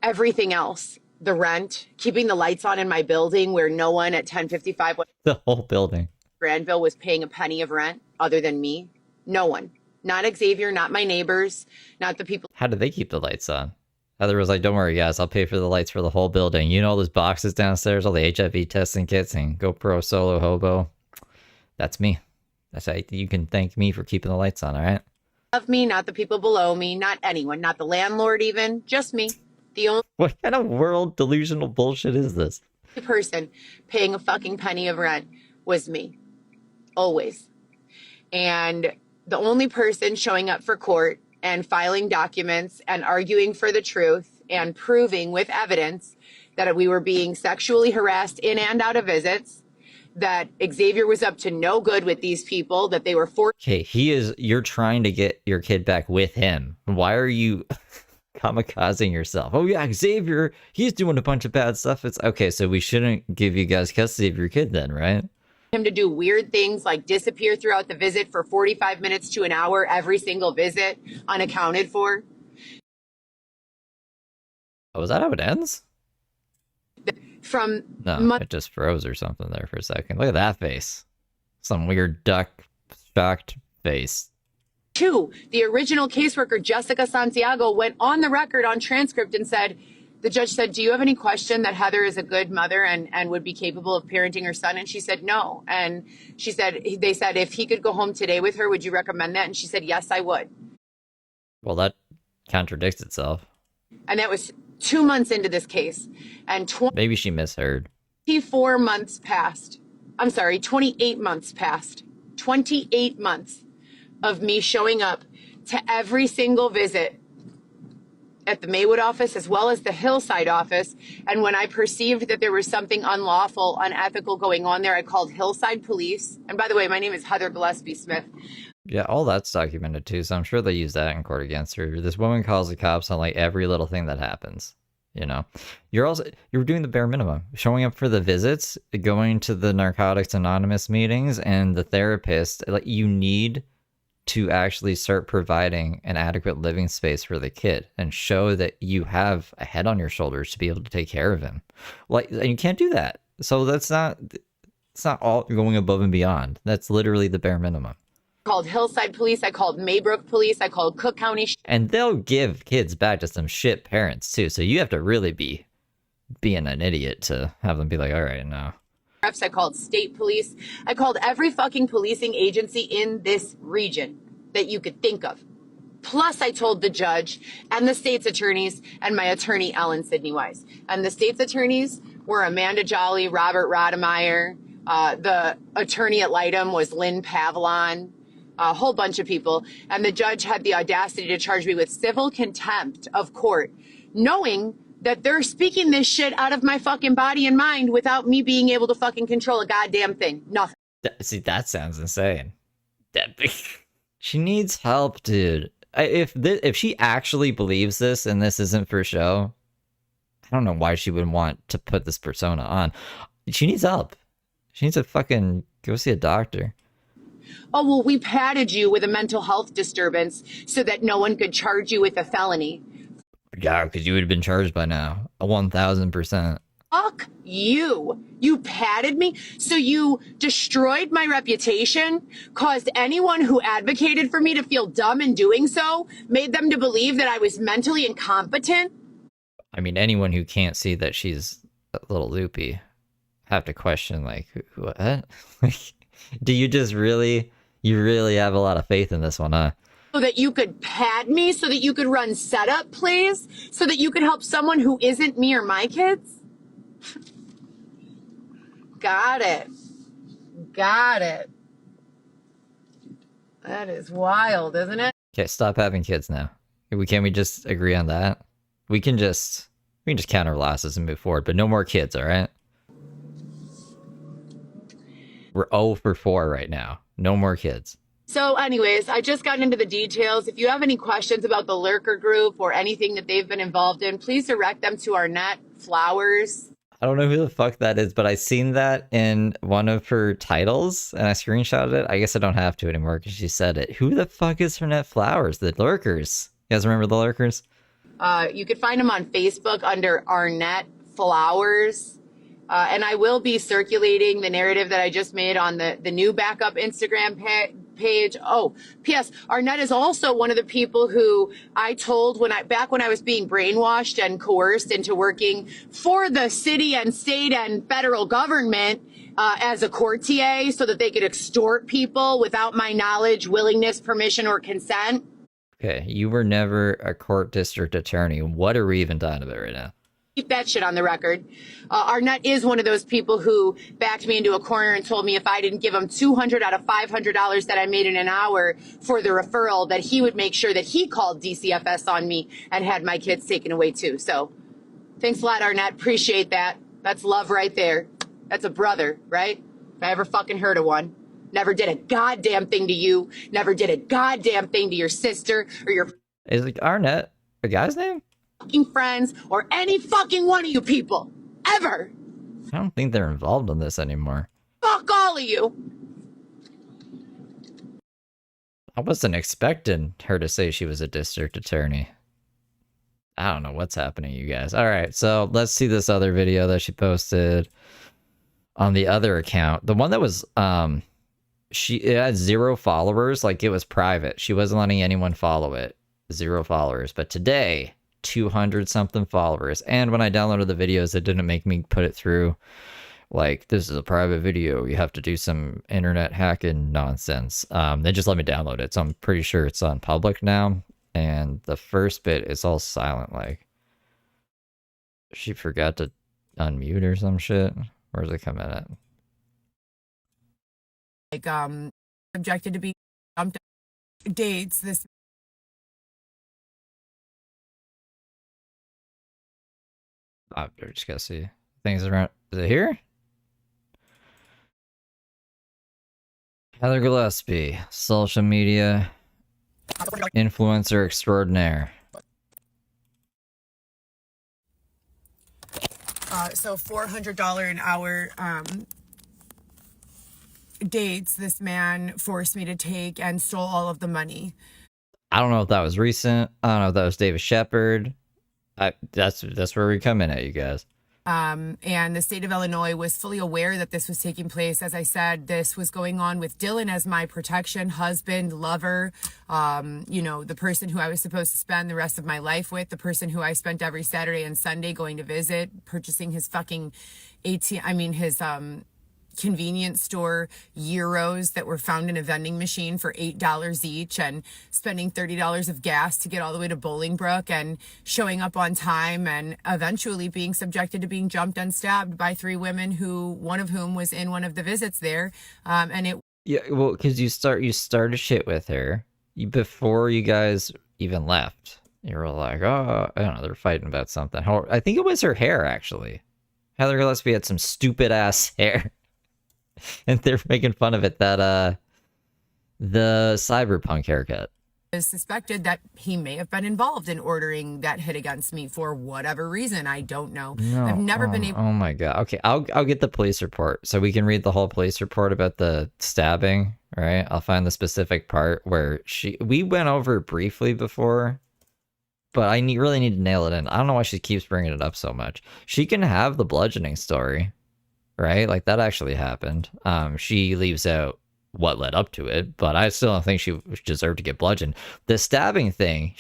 everything else. The rent, keeping the lights on in my building where no one at 1055 The whole building. Granville was paying a penny of rent other than me. No one. Not Xavier, not my neighbors, not the people. How did they keep the lights on? Heather was like, don't worry, guys, I'll pay for the lights for the whole building. You know all those boxes downstairs, all the HIV testing kits and GoPro Solo Hobo? That's me. That's how you can thank me for keeping the lights on, all right? Of me, not the people below me, not anyone, not the landlord even, just me. The only What kind of world delusional bullshit is this? person paying a fucking penny of rent was me. Always. And the only person showing up for court and filing documents and arguing for the truth and proving with evidence that we were being sexually harassed in and out of visits, that Xavier was up to no good with these people, that they were Okay, you're trying to get your kid back with him. Why are you kamikazing yourself? Oh yeah, Xavier, he's doing a bunch of bad stuff. It's okay, so we shouldn't give you guys custody of your kid then, right? him to do weird things like disappear throughout the visit for 45 minutes to an hour every single visit, unaccounted for. Oh, is that how it ends? From No, it just froze or something there for a second. Look at that face. Some weird duck shocked face. 2, the original caseworker, Jessica Santiago, went on the record on transcript and said, the judge said, do you have any question that Heather is a good mother and would be capable of parenting her son? And she said, no. And she said, they said, if he could go home today with her, would you recommend that? And she said, yes, I would. Well, that contradicts itself. And that was 2 months into this case. And maybe she misheard. 24 months passed. I'm sorry, 28 months passed. 28 months of me showing up to every single visit at the Maywood office as well as the Hillside office. And when I perceived that there was something unlawful, unethical going on there, I called Hillside police. And by the way, my name is Heather Gillespie Smith. Yeah, all that's documented too, so I'm sure they use that in court against her. This woman calls the cops on like every little thing that happens. You know, you're doing the bare minimum, showing up for the visits, going to the Narcotics Anonymous meetings, and the therapist. Like, you need to actually start providing an adequate living space for the kid and show that you have a head on your shoulders to be able to take care of him. Like, and you can't do that. So it's not all going above and beyond. That's literally the bare minimum. Called Hillside police, I called Maybrook police, I called Cook County. And they'll give kids back to some shit parents too. So you have to really be being an idiot to have them be like, all right, no. I called state police. I called every fucking policing agency in this region that you could think of. Plus, I told the judge and the state's attorneys and my attorney, Ellen Sidney Wise. And the state's attorneys were Amanda Jolly, Robert Rademeyer. The attorney at Lightem was Lynn Pavlon, a whole bunch of people. And the judge had the audacity to charge me with civil contempt of court, knowing that they're speaking this shit out of my fucking body and mind without me being able to fucking control a goddamn thing. Nothing. See, that sounds insane. She needs help, dude. If she actually believes this and this isn't for show, I don't know why she would want to put this persona on. She needs help. She needs to fucking go see a doctor. Oh, well, we padded you with a mental health disturbance so that no one could charge you with a felony. Yeah, because you would have been charged by now. 1,000%. Fuck you. You patted me. So you destroyed my reputation, caused anyone who advocated for me to feel dumb in doing so, made them to believe that I was mentally incompetent. I mean, anyone who can't see that she's a little loopy have to question, like, what? Do you just really have a lot of faith in this one, huh? So that you could pad me, so that you could run setup plays, so that you could help someone who isn't me or my kids? Got it. That is wild, isn't it? Okay, stop having kids now. Can we just agree on that? We can just count our losses and move forward, but no more kids, all right? We're 0 for 4 right now. No more kids. So anyways, I just got into the details. If you have any questions about the Lurker Group or anything that they've been involved in, please direct them to Arnett Flowers. I don't know who the fuck that is, but I seen that in one of her titles and I screenshotted it. I guess I don't have to anymore because she said it. Who the fuck is Arnett Flowers? The Lurkers. You guys remember the Lurkers? You could find them on Facebook under Arnett Flowers. And I will be circulating the narrative that I just made on the new backup Instagram page. Oh, P.S. Arnett is also one of the people who I told back when I was being brainwashed and coerced into working for the city and state and federal government as a courtier so that they could extort people without my knowledge, willingness, permission, or consent. Okay, you were never a court district attorney. What are we even talking about right now? Keep that shit on the record. Arnett is one of those people who backed me into a corner and told me if I didn't give him $200 out of $500 that I made in an hour for the referral, that he would make sure that he called DCFS on me and had my kids taken away too. So thanks a lot, Arnett. Appreciate that. That's love right there. That's a brother, right? If I ever fucking heard of one. Never did a goddamn thing to you. Never did a goddamn thing to your sister or your... Is like Arnett a guy's name? Fucking friends or any fucking one of you people ever. I don't think they're involved in this anymore. Fuck all of you. I wasn't expecting her to say she was a district attorney. I don't know what's happening, you guys. All right, so let's see this other video that she posted on the other account. The one that was it had 0 followers, like it was private. She wasn't letting anyone follow it. 0 followers. But today, 200 something followers. And when I downloaded the videos, it didn't make me put it through like, this is a private video, you have to do some internet hacking nonsense. They just let me download it, so I'm pretty sure it's on public now. And the first bit is all silent, like she forgot to unmute or some shit. Where's it coming at? Like subjected to be dumped dates this... I just gotta see things around. Is it here? Heather Gillespie, social media influencer extraordinaire. So $400 an hour dates this man forced me to take and stole all of the money. I don't know if that was recent. I don't know if that was David Shepard. That's where we come in at, you guys. And the state of Illinois was fully aware that this was taking place. As I said, this was going on with Dylan as my protection husband, lover, you know, the person who I was supposed to spend the rest of my life with, the person who I spent every Saturday and Sunday going to visit, purchasing his fucking his convenience store euros that were found in a vending machine for $8 each, and spending $30 of gas to get all the way to Bolingbrook, and showing up on time, and eventually being subjected to being jumped and stabbed by 3 women, who one of whom was in one of the visits there. Yeah, well, because you started shit with her before you guys even left. You were like, oh, I don't know, they're fighting about something. I think it was her hair, actually. Heather Gillespie had some stupid ass hair. And they're making fun of it, that the cyberpunk haircut. Is suspected that he may have been involved in ordering that hit against me for whatever reason. I don't know. No, I've never been able... Oh my god. Okay, I'll get the police report so we can read the whole police report about the stabbing, right? I'll find the specific part where we went over it briefly before, but I really need to nail it in. I don't know why she keeps bringing it up so much. She can have the bludgeoning story, right? Like, that actually happened. She leaves out what led up to it, but I still don't think she deserved to get bludgeoned. The stabbing thing,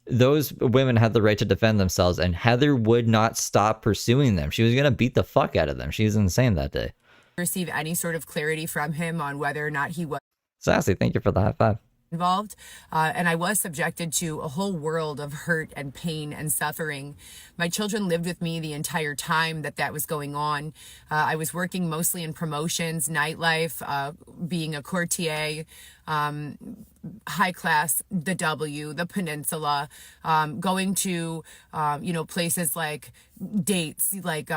those women had the right to defend themselves, and Heather would not stop pursuing them. She was going to beat the fuck out of them. She was insane that day. Receive any sort of clarity from him on whether or not he was... Sassy, thank you for the high five. Involved, and I was subjected to a whole world of hurt and pain and suffering. My children lived with me the entire time that was going on. I was working mostly in promotions, nightlife, being a courtier, high class, the W, the Peninsula, going to, places like dates, like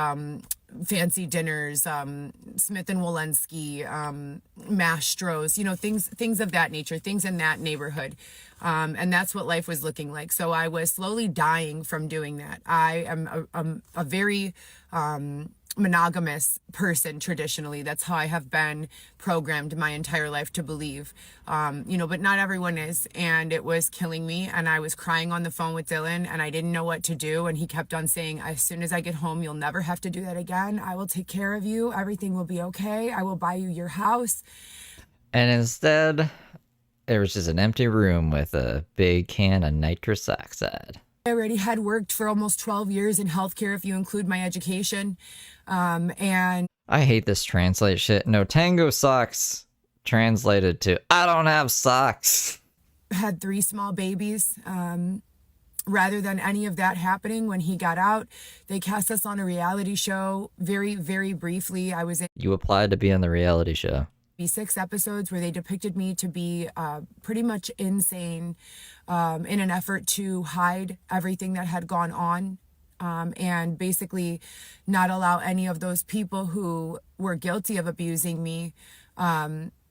fancy dinners, Smith and Walensky, Mastro's, things of that nature, things in that neighborhood. And that's what life was looking like. So I was slowly dying from doing that. I am a very monogamous person traditionally. That's how I have been programmed my entire life to believe, but not everyone is. And it was killing me. And I was crying on the phone with Dylan, and I didn't know what to do. And he kept on saying, as soon as I get home, you'll never have to do that again. I will take care of you. Everything will be okay. I will buy you your house. And instead, there was just an empty room with a big can of nitrous oxide. I already had worked for almost 12 years in healthcare if you include my education. And I hate this translate shit. No tango socks translated to I don't have socks. had 3 small babies. Rather than any of that happening when he got out, they cast us on a reality show very, very briefly. I was in You applied to be on the reality show. 6 episodes where they depicted me to be pretty much insane in an effort to hide everything that had gone on and basically not allow any of those people who were guilty of abusing me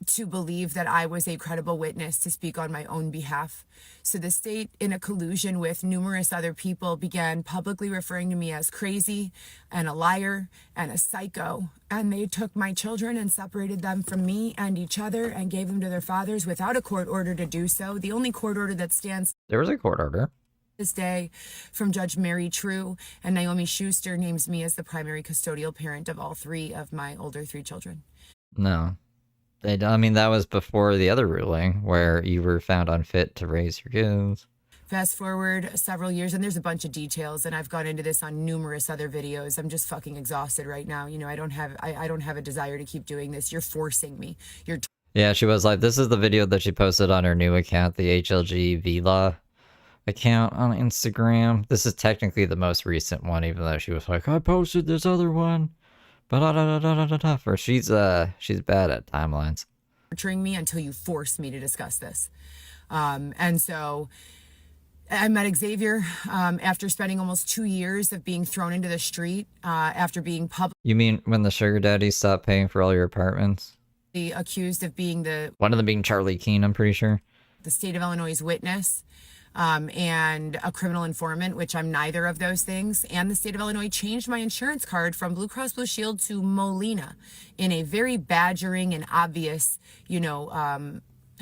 to believe that I was a credible witness to speak on my own behalf. So the state, in a collusion with numerous other people, began publicly referring to me as crazy and a liar and a psycho. And they took my children and separated them from me and each other and gave them to their fathers without a court order to do so. The only court order that stands There was a court order this day from Judge Mary True, and Naomi Schuster names me as the primary custodial parent of all 3 of my older 3 children. No. I mean, that was before the other ruling where you were found unfit to raise your kids. Fast forward several years, and there's a bunch of details, and I've gone into this on numerous other videos. I'm just fucking exhausted right now. You know, I don't have a desire to keep doing this. You're forcing me. Yeah, she was like, this is the video that she posted on her new account, the HLG Vila account on Instagram. This is technically the most recent one, even though she was like, I posted this other one. For she's bad at timelines. Torturing me until you force me to discuss this. And so I met Xavier after spending almost 2 years of being thrown into the street after being publicly You mean when the sugar daddy stopped paying for all your apartments? accused of being One of them being Charlie Keene, I'm pretty sure. the state of Illinois' witness and a criminal informant, which I'm neither of those things. And the state of Illinois changed my insurance card from Blue Cross Blue Shield to Molina in a very badgering and obvious,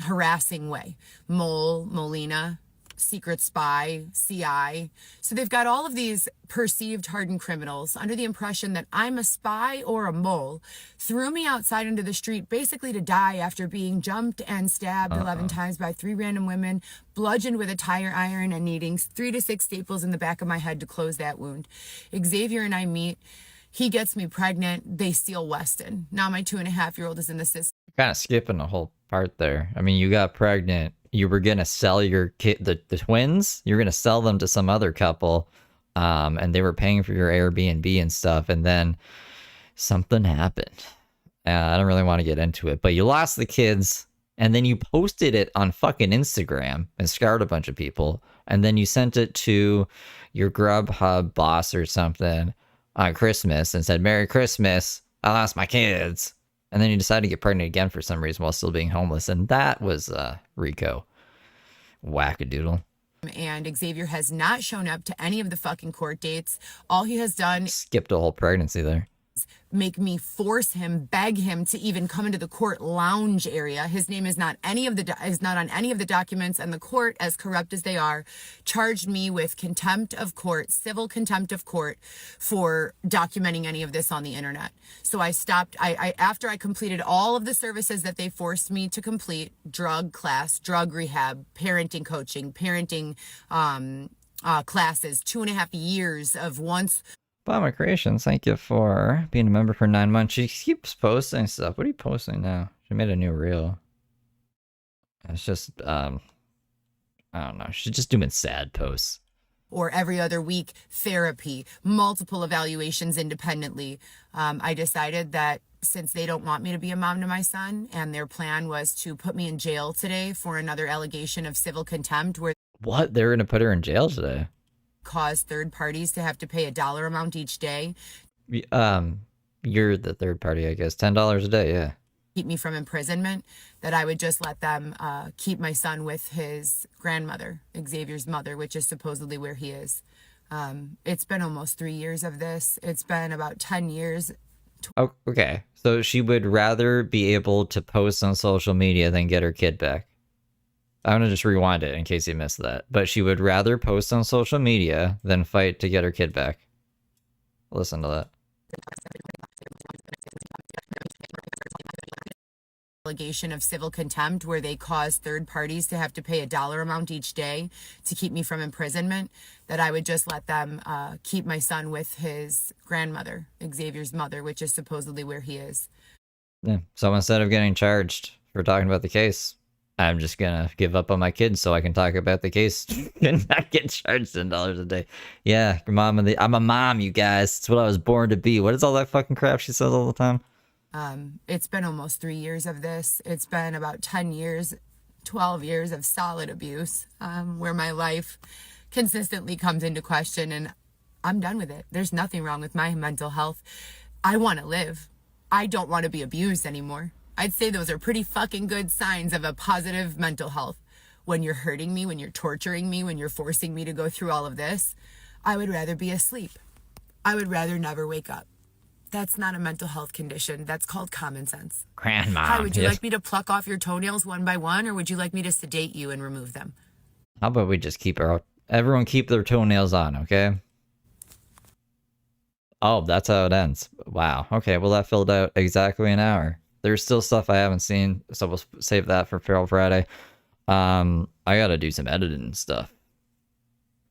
harassing way. Molina, secret spy, CI. So they've got all of these perceived hardened criminals under the impression that I'm a spy or a mole, threw me outside into the street basically to die after being jumped and stabbed 11 times by 3 random women, bludgeoned with a tire iron and needing 3 to 6 staples in the back of my head to close that wound. Xavier and I meet. He gets me pregnant. They steal Weston. Now my 2.5-year-old is in the system. Kind of skipping a whole part there. I mean, you got pregnant. You were going to sell your kid, the twins. You're going to sell them to some other couple. And they were paying for your Airbnb and stuff. And then something happened. I don't really want to get into it, but you lost the kids. And then you posted it on fucking Instagram and scarred a bunch of people. And then you sent it to your Grubhub boss or something on Christmas and said, Merry Christmas. I lost my kids. And then you decided to get pregnant again for some reason while still being homeless. And that was Rico. Wackadoodle. And Xavier has not shown up to any of the fucking court dates. All he has done Skipped a whole pregnancy there. make me force him, beg him to even come into the court lounge area. His name is not on any of the documents, and the court, as corrupt as they are, charged me with contempt of court, civil contempt of court, for documenting any of this on the internet. So I stopped. I after I completed all of the services that they forced me to complete: drug class, drug rehab, parenting coaching, parenting classes, 2.5 years of once. Obama Creations, thank you for being a member for 9 months. She keeps posting stuff. What are you posting now? She made a new reel. It's just, I don't know. She's just doing sad posts. Or every other week, therapy, multiple evaluations independently. I decided that since they don't want me to be a mom to my son, and their plan was to put me in jail today for another allegation of civil contempt, where What? They're going to put her in jail today? cause third parties to have to pay a dollar amount each day. You're the third party, I guess. $10 a day, yeah. Keep me from imprisonment, that I would just let them keep my son with his grandmother, Xavier's mother, which is supposedly where he is. It's been almost 3 years of this. It's been about 10 years. Oh, okay. So she would rather be able to post on social media than get her kid back. I'm going to just rewind it in case you missed that. But she would rather post on social media than fight to get her kid back. Listen to that. allegation of civil contempt where they cause third parties to have to pay a dollar amount each day to keep me from imprisonment, that I would just let them keep my son with his grandmother, Xavier's mother, which is supposedly where he is. Yeah. So instead of getting charged for talking about the case, I'm just gonna give up on my kids so I can talk about the case and not get charged $10 a day. Yeah, mom I'm a mom, you guys. It's what I was born to be. What is all that fucking crap she says all the time? It's been almost 3 years of this. It's been about 10 years, 12 years of solid abuse, where my life consistently comes into question, and I'm done with it. There's nothing wrong with my mental health. I want to live. I don't want to be abused anymore. I'd say those are pretty fucking good signs of a positive mental health. When you're hurting me, when you're torturing me, when you're forcing me to go through all of this, I would rather be asleep. I would rather never wake up. That's not a mental health condition. That's called common sense. Grandma. Hi, would you like me to pluck off your toenails one by one, or would you like me to sedate you and remove them? How about we just everyone keep their toenails on, okay? Oh, that's how it ends. Wow. Okay, well that filled out exactly an hour. There's still stuff I haven't seen, so we'll save that for Feral Friday. I gotta do some editing and stuff.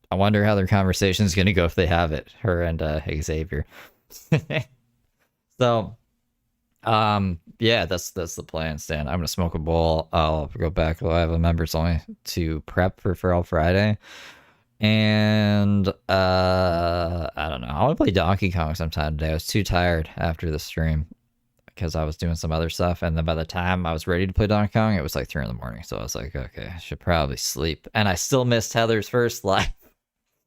I wonder how their conversation's gonna go if they have it, her and Xavier. So, yeah, that's the plan, Stan. I'm gonna smoke a bowl. I'll go back. I'll have a members only to prep for Feral Friday. And I don't know. I want to play Donkey Kong sometime today. I was too tired after the stream because I was doing some other stuff, and then by the time I was ready to play Donkey Kong, it was like 3 in the morning. So I was like, okay, I should probably sleep. And I still missed Heather's first live.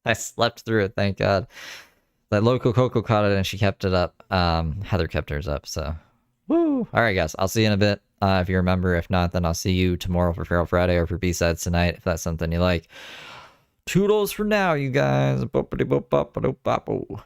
I slept through it, thank God. That local Coco caught it and she kept it up. Heather kept hers up, so woo. All right, guys, I'll see you in a bit. If you remember, if not, then I'll see you tomorrow for Feral Friday or for B-Sides tonight, if that's something you like. Toodles for now, you guys. Boop-a-dee-boop-bop-a-doop-bop-o.